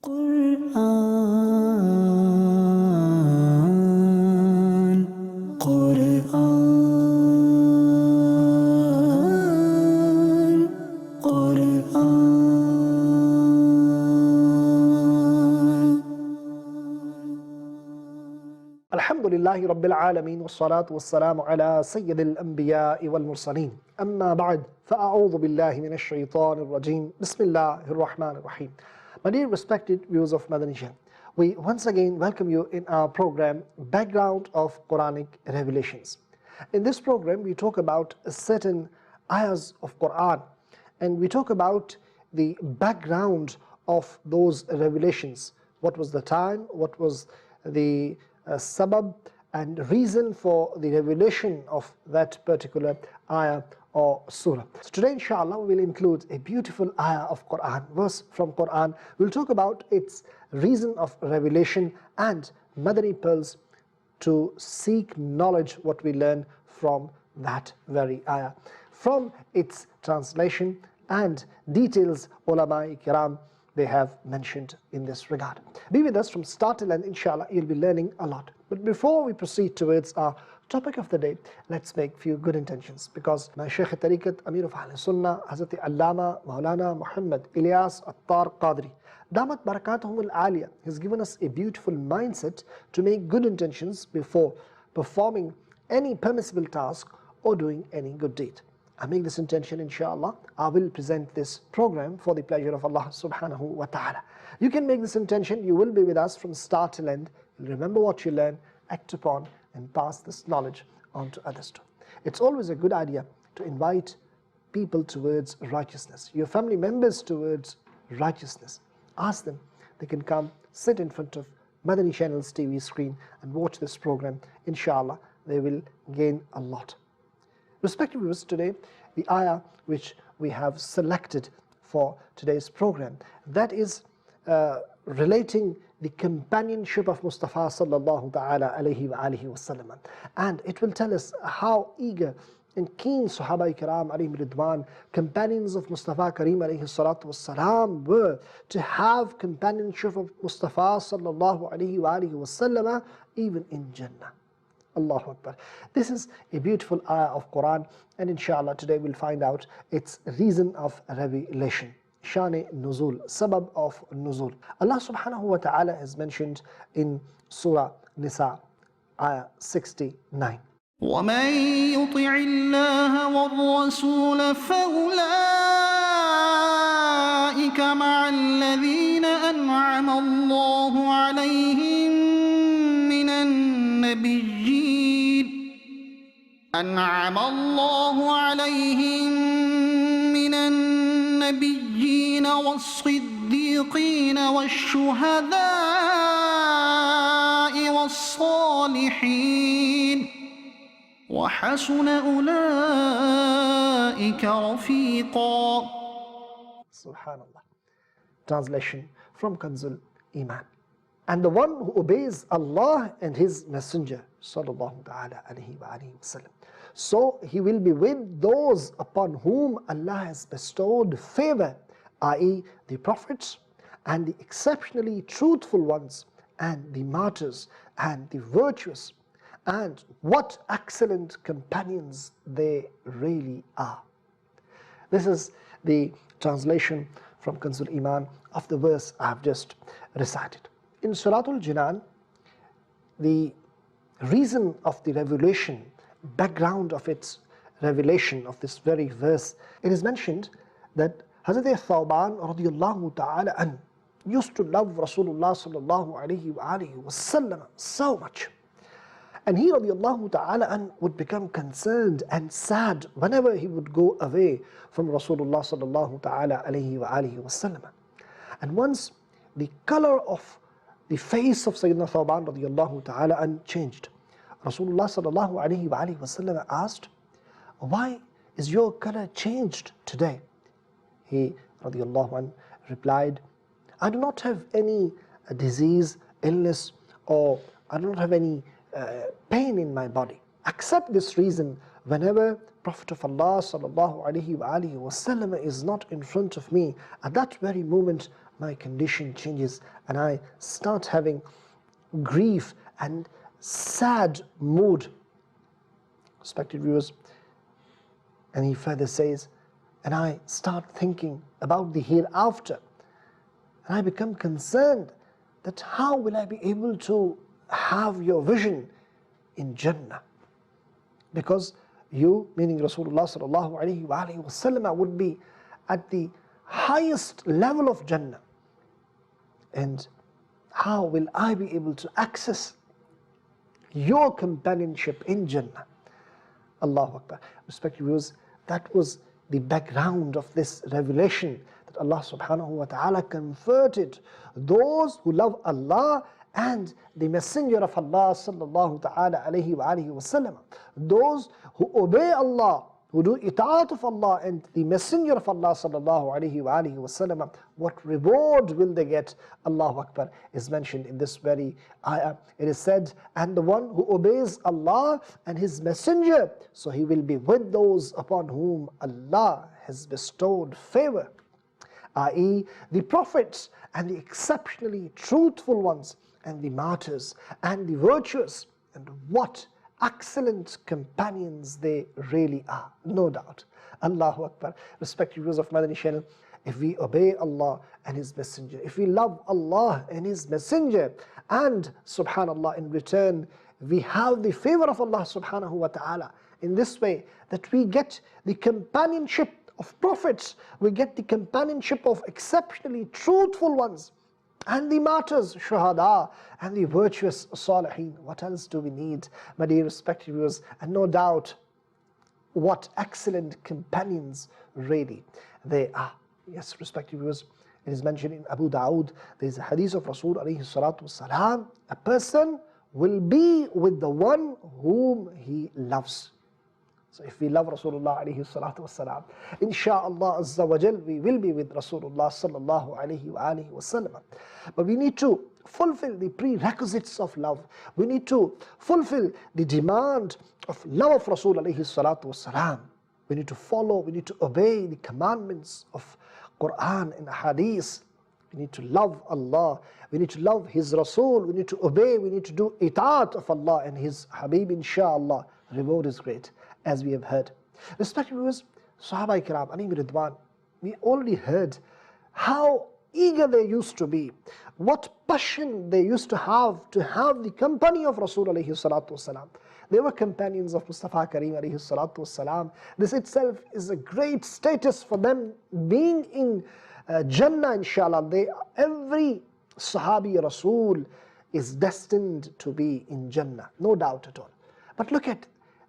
Qur'an, Qur'an, Qur'an. Alhamdulillahi Rabbil Alameen wa salatu wa salamu ala Sayyidil Anbiya'i wal Mursaleen. Amma ba'd, fa'a'udhu billahi minash shaitanir rajeem. Bismillahir Rahmanir Rahim. My dear respected viewers of Madani Channel, we once again welcome you in our program, Background of Quranic Revelations. In this program, we talk about certain ayahs of Quran, and we talk about the background of those revelations. What was the time, what was the sabab and reason for the revelation of that particular ayah or surah. So today inshallah we will include a beautiful ayah of Quran, verse from Quran. We'll talk about its reason of revelation and Madani pearls to seek knowledge, what we learn from that very ayah. From its translation and details, ulama kiram, they have mentioned in this regard. Be with us from start till end, inshallah, you'll be learning a lot. But before we proceed towards our topic of the day, let's make few good intentions, because my Shaykh Tariqat, Amir of Ahl Sunnah, Hazrat Allama Maulana Muhammad Ilyas Attar Qadri, Damat Barakatuhum Al-Aliyah, has given us a beautiful mindset to make good intentions before performing any permissible task or doing any good deed. I make this intention, inshallah, I will present this program for the pleasure of Allah subhanahu wa ta'ala. You can make this intention, you will be with us from start till end. Remember what you learn, act upon, and pass this knowledge on to others too. It's always a good idea to invite people towards righteousness, your family members towards righteousness. Ask them, they can come sit in front of Madani Channel's TV screen and watch this program. Inshallah, they will gain a lot. Respected viewers, today the ayah which we have selected for today's program, that is relating the companionship of Mustafa sallallahu ta'ala alayhi wa alihi wasallam, and it will tell us how eager and keen Sahaba Kiram alayhim ridwan, companions of Mustafa Kareem alayhi salatu wassalam, were to have companionship of Mustafa sallallahu alayhi wa alihi wasallam even in Jannah. Allahu Akbar. This is a beautiful ayah of Quran, and inshallah today we'll find out its reason of revelation. Shani Nuzul, sabab of Nuzul. Allah subhanahu wa ta'ala has mentioned in Surah Nisa, ayah 69. وَمَن يُطِعِ اللَّهَ وَالرَّسُولَ فَأُولَٰئِكَ مَعَ الَّذِينَ أَنْعَمَ اللَّهُ عَلَيْهِم مِّنَ النَّبِيِّينَ وَالصِّدِّيقِينَ وَالشُّهَدَاءِ وَالصَّالِحِينَ وَحَسُنَ أُولَٰئِكَ رَفِيقًا. Subhanallah. Translation from Kanzul Iman. And the one who obeys Allah and His Messenger sallallahu ta'ala alayhi wa alihi wasallam, so he will be with those upon whom Allah has bestowed favor, i.e. the prophets and the exceptionally truthful ones and the martyrs and the virtuous, and what excellent companions they really are. This is the translation from Kanzul Iman of the verse I have just recited. In Suratul Jinan, the reason of the revelation, background of its revelation of this very verse, it is mentioned that Hazrat Thawban radiyallahu ta'ala an used to love Rasulullah sallallahu alayhi wa alihi wasallam so much. And he radiyallahu ta'ala an would become concerned and sad whenever he would go away from Rasulullah sallallahu ta'ala alayhi wa alihi wasallam. And once the color of the face of Sayyidina Thawban radiyallahu ta'ala an changed. Rasulullah sallallahu alayhi wa alihi wasallam asked, "Why is your color changed today?" He radiyallahu an replied, "I do not have any disease, illness, or I do not have any pain in my body. Except this reason, whenever Prophet of Allah sallallahu alayhi wa alihi wasallam is not in front of me, at that very moment my condition changes and I start having grief and sad mood. Respected viewers, and he further says, and I start thinking about the hereafter, and I become concerned that how will I be able to have your vision in Jannah? Because you, meaning Rasulullah sallallahu alaihi wasallam, would be at the highest level of Jannah. And how will I be able to access your companionship in Jannah? Allahu Akbar. Respected viewers, that was the background of this revelation, that Allah subhanahu wa ta'ala converted those who love Allah and the Messenger of Allah sallallahu ta'ala alayhi wa alihi wa sallam. Those who obey Allah, who do ita'at of Allah and the Messenger of Allah sallallahu alayhi wa alihi wa sallam, what reward will they get? Allahu Akbar is mentioned in this very ayah. It is said, and the one who obeys Allah and His Messenger, so he will be with those upon whom Allah has bestowed favor, i.e. the prophets and the exceptionally truthful ones and the martyrs and the virtuous. And what excellent companions they really are, no doubt. Allahu Akbar. Respected viewers of Madani Channel, if we obey Allah and His Messenger, if we love Allah and His Messenger, and subhanallah, in return we have the favor of Allah subhanahu wa ta'ala in this way, that we get the companionship of prophets, we get the companionship of exceptionally truthful ones, and the martyrs, shuhada, and the virtuous salihin. What else do we need, my dear respected viewers? And no doubt, what excellent companions really they are. Yes, respected viewers, it is mentioned in Abu Dawood, there is a hadith of Rasul alayhi salatu wasalam, a person will be with the one whom he loves. So if we love Rasulullah alayhi salatu wasalam, insha'Allah azza wa jal, we will be with Rasulullah sallallahu alayhi wa alihi wasallam. But we need to fulfill the prerequisites of love. We need to fulfill the demand of love of Rasul alayhi salatu wasalam. We need to follow, we need to obey the commandments of Quran and Hadith. We need to love Allah, we need to love His Rasul, we need to obey, we need to do ita'at of Allah and His Habib, insha'Allah. Reward is great, as we have heard. Respected viewers, Sahaba Ikram, alayhim ridwan, we already heard how eager they used to be, what passion they used to have the company of Rasul alayhi salatu wasalam. They were companions of Mustafa Kareem alayhi salatu wasalam. This itself is a great status for them, being in Jannah, inshallah. Every Sahabi Rasul is destined to be in Jannah, no doubt at all. But look at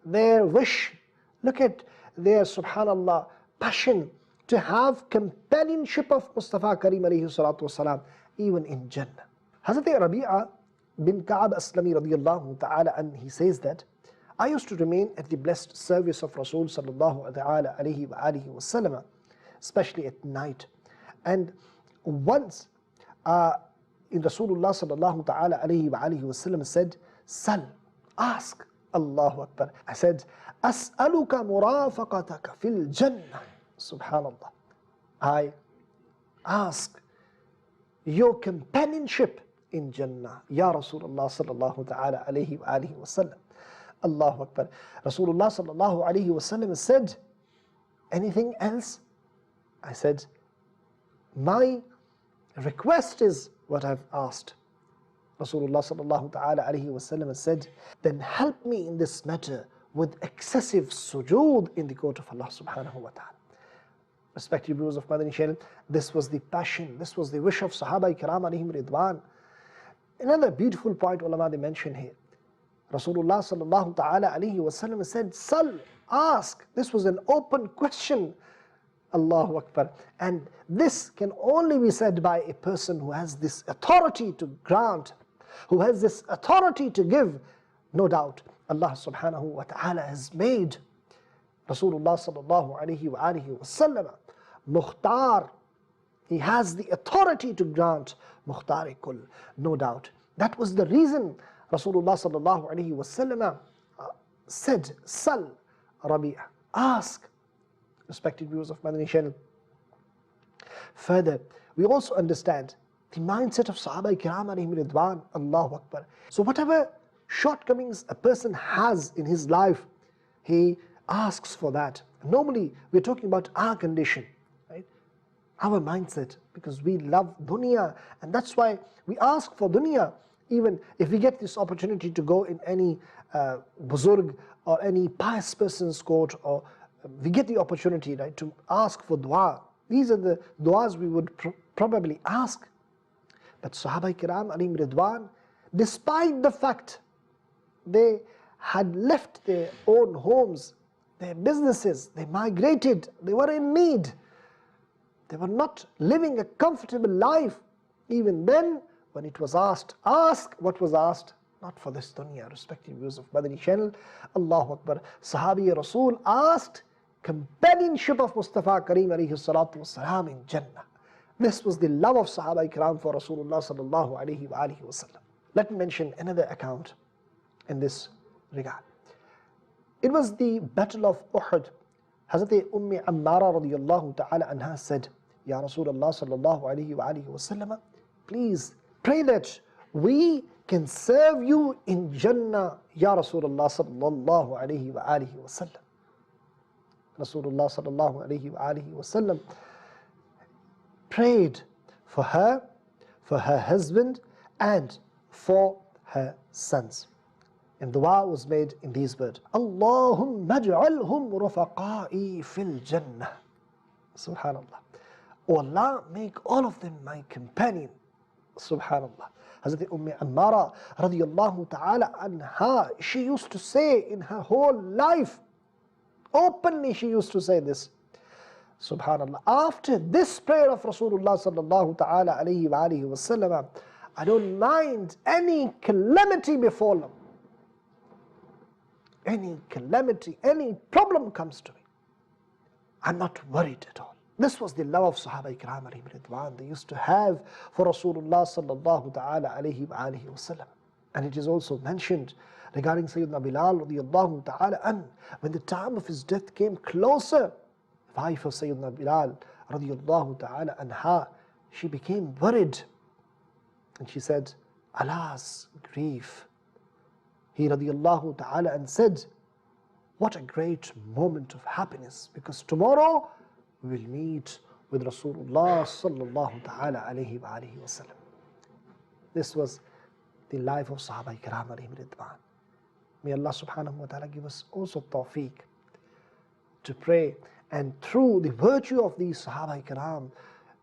their wish, look at their, subhanallah, passion to have companionship of Mustafa Kareem alayhi salatu wasalam, even in Jannah. Hazrat Rabi'a bin Ka'ab Aslami radiyallahu ta'ala, and he says that, I used to remain at the blessed service of Rasul sallallahu ta'ala alayhi wa alihi wasallam, especially at night. And once in Rasulullah sallallahu ta'ala alayhi wa alihi wasallam said, Sal, ask. Allahu Akbar. I said, As'aluka murafaqataka fil Jannah. Subhanallah. I ask your companionship in Jannah, Ya Rasulullah sallallahu ta'ala alayhi wa alihi wasallam. Allahu Akbar. Rasulullah sallallahu alayhi wasallam said, anything else? I said, my request is what I've asked. Rasulullah sallallahu ta'ala alayhi wasallam said, then help me in this matter with excessive sujood in the court of Allah subhanahu wa ta'ala. Respected viewers of Madani Channel, this was the passion, this was the wish of Sahaba Ikram alayhim ridwan. Another beautiful point ulama they mention here. Rasulullah sallallahu ta'ala alayhi wasallam said, Sal, ask. This was an open question. Allahu Akbar. And this can only be said by a person who has this authority to grant, who has this authority to give. No doubt, Allah subhanahu wa ta'ala has made Rasulullah sallallahu alayhi wa alihi wasallam Mukhtar. He has the authority to grant Mukhtar-e-Kul. No doubt. That was the reason Rasulullah sallallahu alayhi wasallam said, Sal Rabi'a, ask. Respected viewers of Madani Channel, further we also understand the mindset of Sahaba Kiram alayhim ridwan, Allahu Akbar. So whatever shortcomings a person has in his life, he asks for that. Normally, we're talking about our condition, right? Our mindset, because we love dunya, and that's why we ask for dunya. Even if we get this opportunity to go in any buzurg or any pious person's court, or we get the opportunity, right, to ask for dua. These are the duas we would probably ask. But Sahaba Kiram alayhim ridwan, despite the fact they had left their own homes, their businesses, they migrated, they were in need, they were not living a comfortable life. Even then, when it was asked, ask what was asked, not for this dunya. Respective views of Madani Channel, Allahu Akbar. Sahabi Rasul asked companionship of Mustafa Kareem alayhi salatu wasalam in Jannah. This was the love of Sahaba Ikram for Rasulullah sallallahu alayhi wa alihi wasallam. Let me mention another account in this regard. It was the Battle of Uhud. Hazrat Ummi Ammara radiyallahu ta'ala anha said, Ya Rasulullah sallallahu alayhi wa alihi wasallam, please pray that we can serve you in Jannah, Ya Rasulullah sallallahu alayhi wa alihi wasallam. Rasulullah sallallahu alayhi wa alihi wasallam prayed for her husband, and for her sons. And dua was made in these words, Allahumma aj'alhum rufaqa'i fil Jannah. Subhanallah. Oh Allah, make all of them my companion. Subhanallah. Hazrat Ammara radiyallahu ta'ala anha, she used to say in her whole life, openly she used to say this. Subhanallah. After this prayer of Rasulullah sallallahu ta'ala alayhi wa alihi wa sallam, I don't mind any calamity befall them. Any calamity, any problem comes to me, I'm not worried at all. This was the love of Sahaba Ikram alayhim ridwan they used to have for Rasulullah sallallahu ta'ala alayhi wa alihi wa sallam. And it is also mentioned regarding Sayyidina Bilal radiyallahu ta'ala an, when the time of his death came closer, the wife of Sayyidina Bilal radiyallahu ta'ala anha, she became worried, and she said, alas, grief. He radiyallahu ta'ala and said, what a great moment of happiness, because tomorrow we will meet with Rasulullah sallallahu ta'ala alayhi wa alihi wa sallam. This was the life of Sahaba Ikram alayhim ridwan. May Allah subhanahu wa ta'ala give us also tawfiq to pray, and through the virtue of these Sahaba Ikram,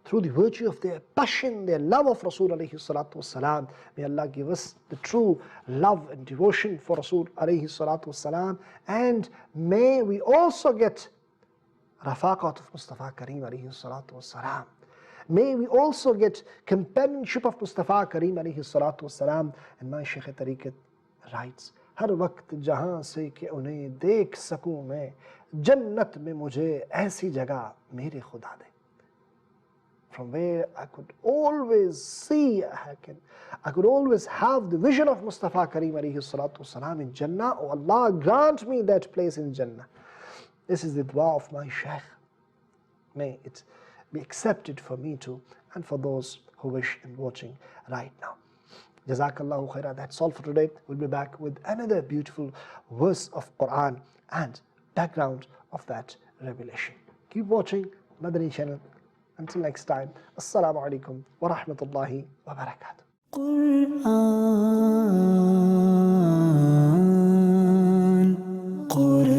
through the virtue of their passion, their love of Rasul alayhi salatu wasalam, may Allah give us the true love and devotion for Rasul alayhi salatu wasalam, and may we also get rafaqat of Mustafa Kareem alayhi salatu wasalam. May we also get companionship of Mustafa Kareem alayhi salatu wasalam. And my Shaykh Tariqat writes, हर वक्त जहाँ से कि उन्हें देख सकूँ मैं, जन्नत में मुझे ऐसी जगह मेरे खुदा दे. From where I could always see, I could always have the vision of Mustafa Kareem alayhi salatu wasalam in Jannah. Oh Allah, grant me that place in Jannah. This is the dua of my Shaykh. May it be accepted for me too, and for those who wish and watching right now. Jazakallahu khairah. That's all for today. We'll be back with another beautiful verse of Quran and background of that revelation. Keep watching Madani Channel. Until next time, Assalamu alaikum wa rahmatullahi wa barakatuh. Quran